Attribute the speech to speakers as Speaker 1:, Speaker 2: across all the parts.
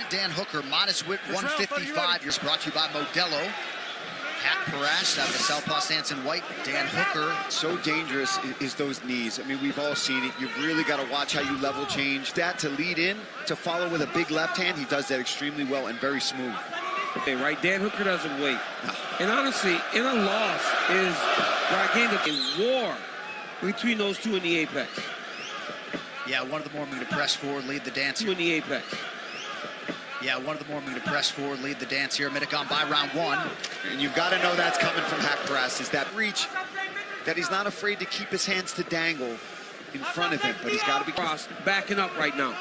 Speaker 1: Dan Hooker, modest width, 155. Is brought to you by Modelo. Haqparast out of the southpaw stance in white. Dan Hooker.
Speaker 2: So dangerous is those knees. I mean, we've all seen it. You've really got to watch how you level change. That to lead in, to follow with a big left hand, he does that extremely well and very smooth.
Speaker 3: Okay, right, Dan Hooker doesn't wait. And honestly, in a loss is where I gained a war between those two in the apex.
Speaker 1: Yeah, one of the more moving to press forward, lead the dance.
Speaker 3: Two in the apex.
Speaker 1: Yeah, one of the more moving to press forward, lead the dance here. Minute gone by, round one.
Speaker 2: And you've got to know that's coming from Haqparast, is that reach, that he's not afraid to keep his hands to dangle in front of him, but he's got to be
Speaker 3: backing up right now.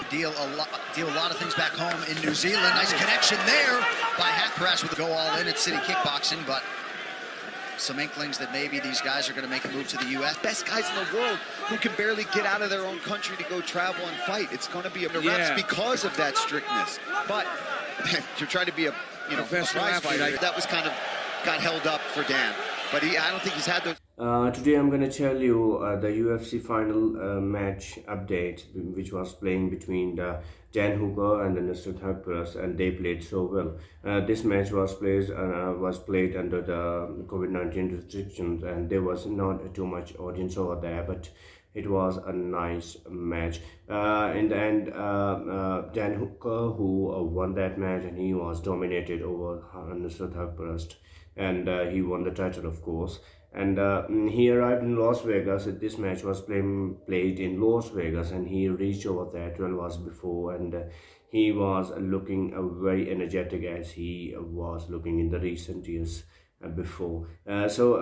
Speaker 1: Deal a lot of things back home in New Zealand. Nice connection there by Haqparast with the go all in at City Kickboxing, but some inklings that maybe these guys are going to make a move to the U.S.
Speaker 2: Best guys in the world who can barely get out of their own country to go travel and fight. It's going to be a reps because of that strictness. But to try to be a prize fighter, that was kind of got held up for Dan. But I don't think he's had those.
Speaker 4: Today I'm going to tell you the UFC final match update, which was playing between Dan Hooker and the Nasrat Haqparast, and they played so well. This match was played under the COVID-19 restrictions, and there was not too much audience over there, but it was a nice match. In the end, Dan Hooker, who won that match, and he was dominated over Nasrat Haqparast, and he won the title, of course. And he arrived in Las Vegas. This match was played in Las Vegas, and he reached over there 12 hours before, and he was looking very energetic as he was looking in the recent years before. So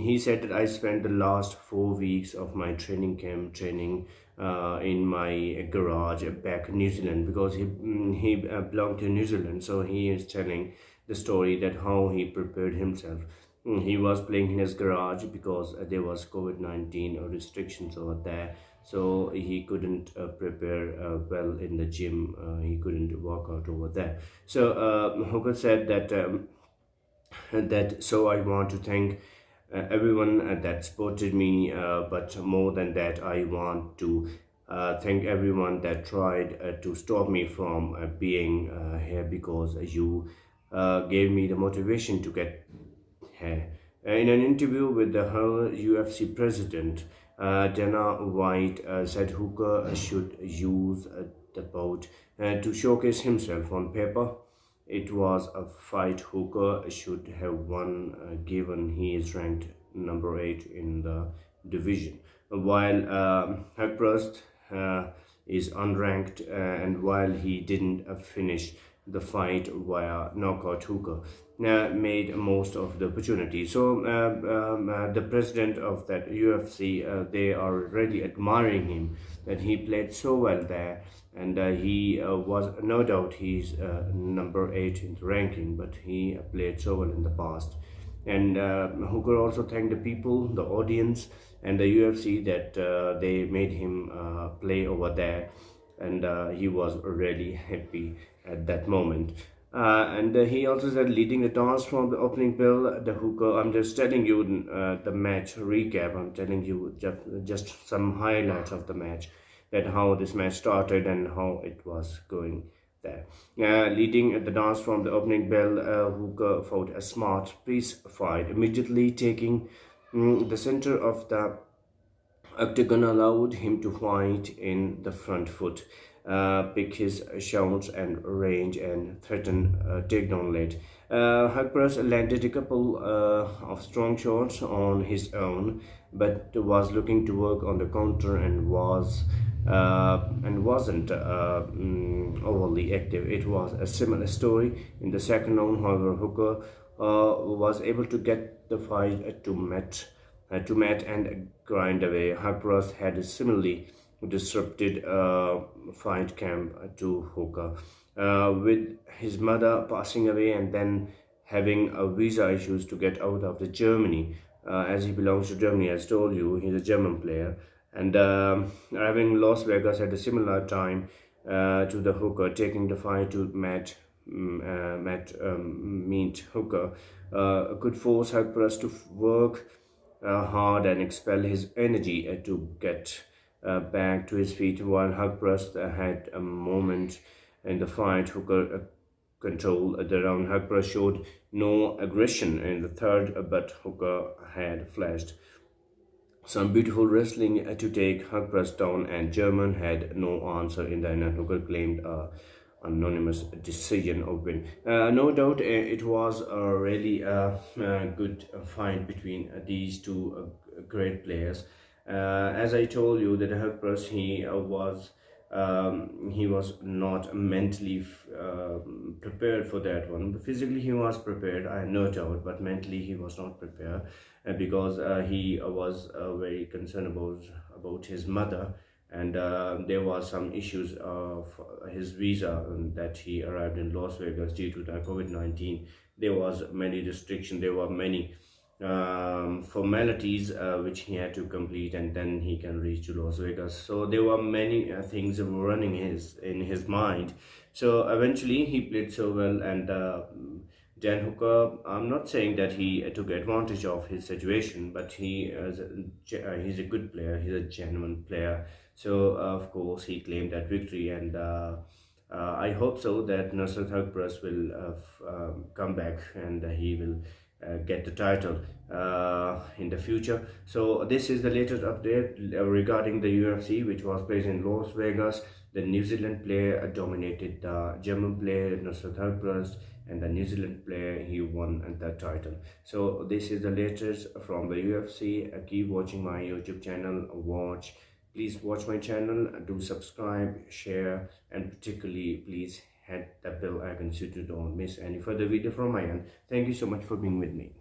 Speaker 4: he said that I spent the last 4 weeks of my training camp training in my garage back in New Zealand, because he belonged to New Zealand. So he is telling the story that how he prepared himself. He was playing in his garage because there was COVID-19 restrictions over there, so he couldn't prepare well in the gym. He couldn't work out over there. So Hooker said that so I want to thank everyone that supported me, but more than that, I want to thank everyone that tried to stop me from being here, because you gave me the motivation to get here. In an interview with the UFC president, Dana White said Hooker should use the bout to showcase himself on paper. It was a fight Hooker should have won, given he is ranked number 8 in the division, while Haqparast is unranked, and while he didn't finish the fight via knockout, Hooker made most of the opportunity. So the president of that UFC, they are really admiring him, that he played so well there, and he was, no doubt he's number 8 in the ranking, but he played so well in the past. And Hooker also thanked the people, the audience, and the UFC that they made him play over there, and he was really happy at that moment. And he also said, leading the dance from the opening bell, the Hooker, I'm just telling you the match recap, I'm telling you just some highlights of the match, that how this match started and how it was going there. Leading the dance from the opening bell, Hooker fought a smart peace fight, immediately taking the center of the octagon, allowed him to fight in the front foot, pick his shots and range, and threaten takedown late. Haqparast landed a couple of strong shots on his own, but was looking to work on the counter and wasn't overly active. It was a similar story in the second round. However, Hooker was able to get the fight to mat and grind away. Haqparast had a similarly disrupted fight camp to Hooker, with his mother passing away and then having visa issues to get out of the Germany, as he belongs to Germany. As told you, he's a German player, and arriving in Las Vegas at a similar time to the Hooker, taking the fight to meet Hooker, could force Haqparast to work hard and expel his energy to get back to his feet while Haqparast had a moment in the fight. Hooker controlled the round. Haqparast showed no aggression in the third, but Hooker had flashed some beautiful wrestling to take Haqparast down, and German had no answer in the end. Hooker claimed a anonymous decision of win. No doubt it was a really good fight between these two great players. As I told you, that Haqparast, he was not mentally prepared for that one. Physically he was prepared, I have no doubt, but mentally he was not prepared because he was very concerned about his mother, and there was some issues of his visa, that he arrived in Las Vegas due to the COVID-19. There was many restrictions, there were many formalities which he had to complete, and then he can reach to Las Vegas. So there were many things running in his mind. So eventually he played so well, and Dan Hooker, I'm not saying that he took advantage of his situation, but he's a good player, he's a genuine player. So of course he claimed that victory, and I hope so that Nasrat Haqparast will come back and he will get the title in the future. So this is the latest update regarding the UFC, which was placed in Las Vegas. The New Zealand player dominated the German player Nasrat Haqparast, and the New Zealand player, he won the title. So this is the latest from the UFC. Keep watching my YouTube channel. Please watch my channel, do subscribe, share, and particularly please hit the bell icon so you don't miss any further video from my end. Thank you so much for being with me.